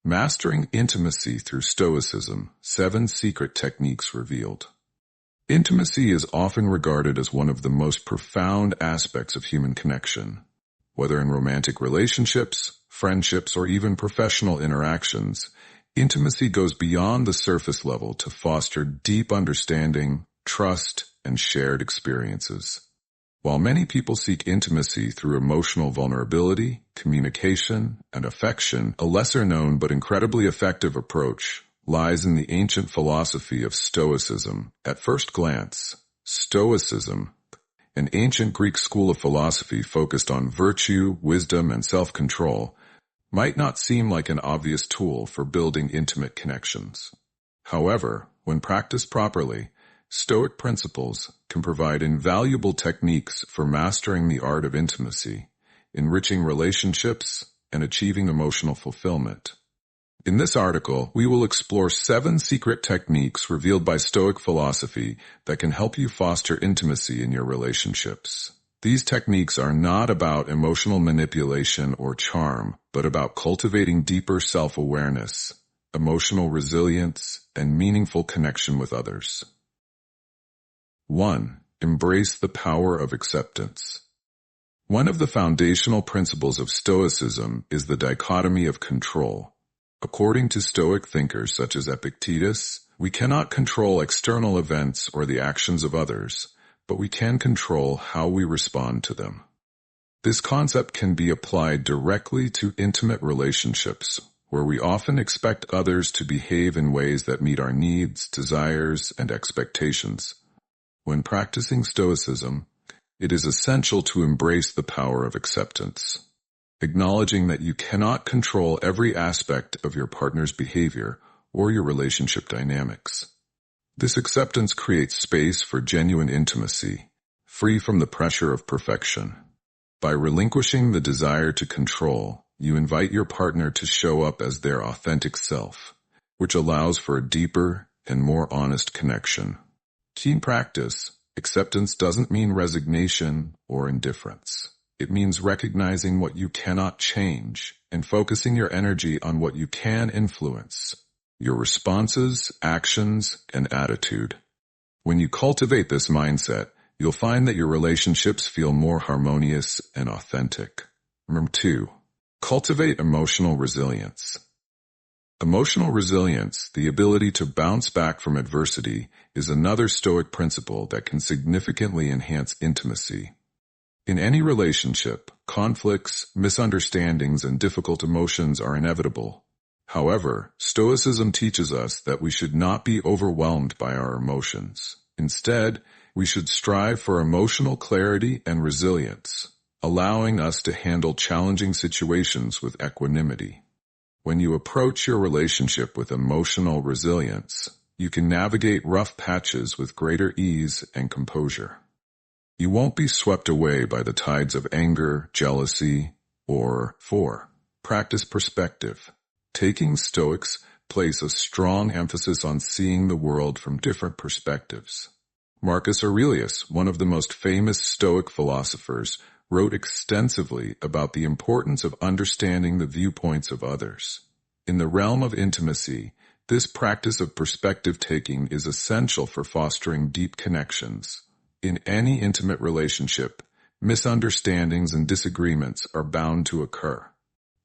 Mastering Intimacy Through Stoicism, 7 Secret Techniques Revealed. Intimacy is often regarded as one of the most profound aspects of human connection. Whether in romantic relationships, friendships, or even professional interactions, intimacy goes beyond the surface level to foster deep understanding, trust, and shared experiences. While many people seek intimacy through emotional vulnerability, communication, and affection, a lesser-known but incredibly effective approach lies in the ancient philosophy of Stoicism. At first glance, Stoicism, an ancient Greek school of philosophy focused on virtue, wisdom, and self-control, might not seem like an obvious tool for building intimate connections. However, when practiced properly, Stoic principles can provide invaluable techniques for mastering the art of intimacy, enriching relationships, and achieving emotional fulfillment. In this article, we will explore 7 secret techniques revealed by Stoic philosophy that can help you foster intimacy in your relationships. These techniques are not about emotional manipulation or charm, but about cultivating deeper self-awareness, emotional resilience, and meaningful connection with others. 1. Embrace the power of acceptance. One of the foundational principles of Stoicism is the dichotomy of control. According to Stoic thinkers such as Epictetus, we cannot control external events or the actions of others, but we can control how we respond to them. This concept can be applied directly to intimate relationships, where we often expect others to behave in ways that meet our needs, desires, and expectations. When practicing Stoicism, it is essential to embrace the power of acceptance, acknowledging that you cannot control every aspect of your partner's behavior or your relationship dynamics. This acceptance creates space for genuine intimacy, free from the pressure of perfection. By relinquishing the desire to control, you invite your partner to show up as their authentic self, which allows for a deeper and more honest connection. In practice, acceptance doesn't mean resignation or indifference. It means recognizing what you cannot change and focusing your energy on what you can influence, your responses, actions, and attitude. When you cultivate this mindset, you'll find that your relationships feel more harmonious and authentic. 2. Cultivate emotional resilience. Emotional resilience, the ability to bounce back from adversity, is another Stoic principle that can significantly enhance intimacy. In any relationship, conflicts, misunderstandings, and difficult emotions are inevitable. However, Stoicism teaches us that we should not be overwhelmed by our emotions. Instead, we should strive for emotional clarity and resilience, allowing us to handle challenging situations with equanimity. When you approach your relationship with emotional resilience, you can navigate rough patches with greater ease and composure. You won't be swept away by the tides of anger, jealousy, or 4. Practice perspective. Taking Stoics place a strong emphasis on seeing the world from different perspectives. Marcus Aurelius, one of the most famous Stoic philosophers, wrote extensively about the importance of understanding the viewpoints of others. In the realm of intimacy, this practice of perspective-taking is essential for fostering deep connections. In any intimate relationship, misunderstandings and disagreements are bound to occur.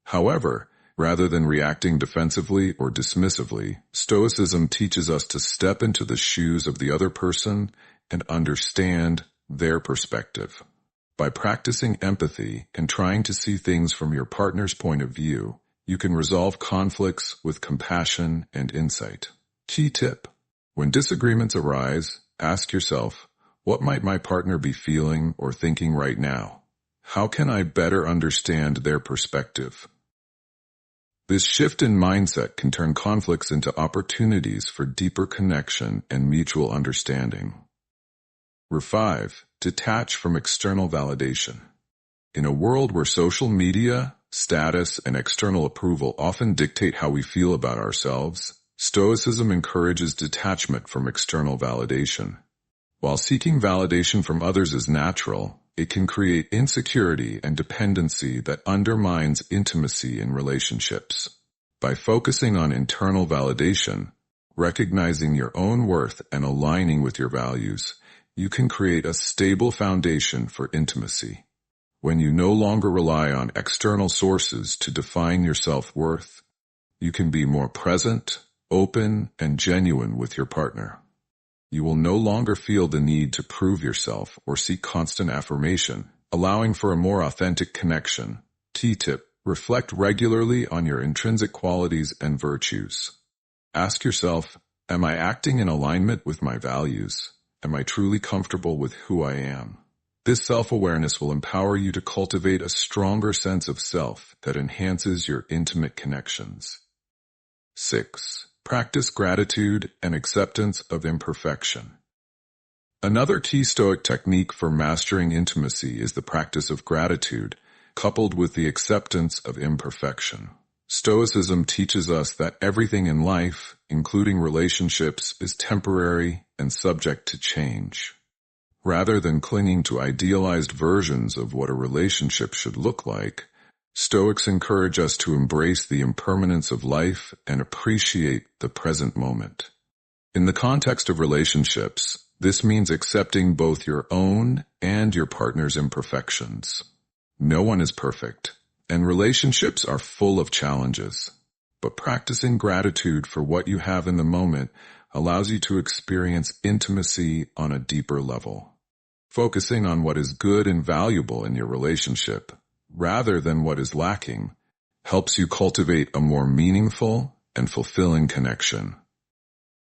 However, rather than reacting defensively or dismissively, Stoicism teaches us to step into the shoes of the other person and understand their perspective. By practicing empathy and trying to see things from your partner's point of view, you can resolve conflicts with compassion and insight. Key tip: when disagreements arise, ask yourself, what might my partner be feeling or thinking right now? How can I better understand their perspective? This shift in mindset can turn conflicts into opportunities for deeper connection and mutual understanding. 5. Detach from external validation. In a world where social media, status, and external approval often dictate how we feel about ourselves, Stoicism encourages detachment from external validation. While seeking validation from others is natural, it can create insecurity and dependency that undermines intimacy in relationships. By focusing on internal validation, recognizing your own worth and aligning with your values, you can create a stable foundation for intimacy. When you no longer rely on external sources to define your self-worth, you can be more present, open, and genuine with your partner. You will no longer feel the need to prove yourself or seek constant affirmation, allowing for a more authentic connection. Key tip: reflect regularly on your intrinsic qualities and virtues. Ask yourself, am I acting in alignment with my values? Am I truly comfortable with who I am? This self-awareness will empower you to cultivate a stronger sense of self that enhances your intimate connections. 6. Practice gratitude and acceptance of imperfection. Another key Stoic technique for mastering intimacy is the practice of gratitude, coupled with the acceptance of imperfection. Stoicism teaches us that everything in life, including relationships, is temporary and subject to change. Rather than clinging to idealized versions of what a relationship should look like, Stoics encourage us to embrace the impermanence of life and appreciate the present moment. In the context of relationships, this means accepting both your own and your partner's imperfections. No one is perfect, and relationships are full of challenges. But practicing gratitude for what you have in the moment allows you to experience intimacy on a deeper level. Focusing on what is good and valuable in your relationship, rather than what is lacking, helps you cultivate a more meaningful and fulfilling connection.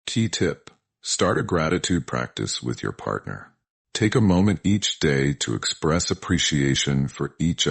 Key tip: start a gratitude practice with your partner. Take a moment each day to express appreciation for each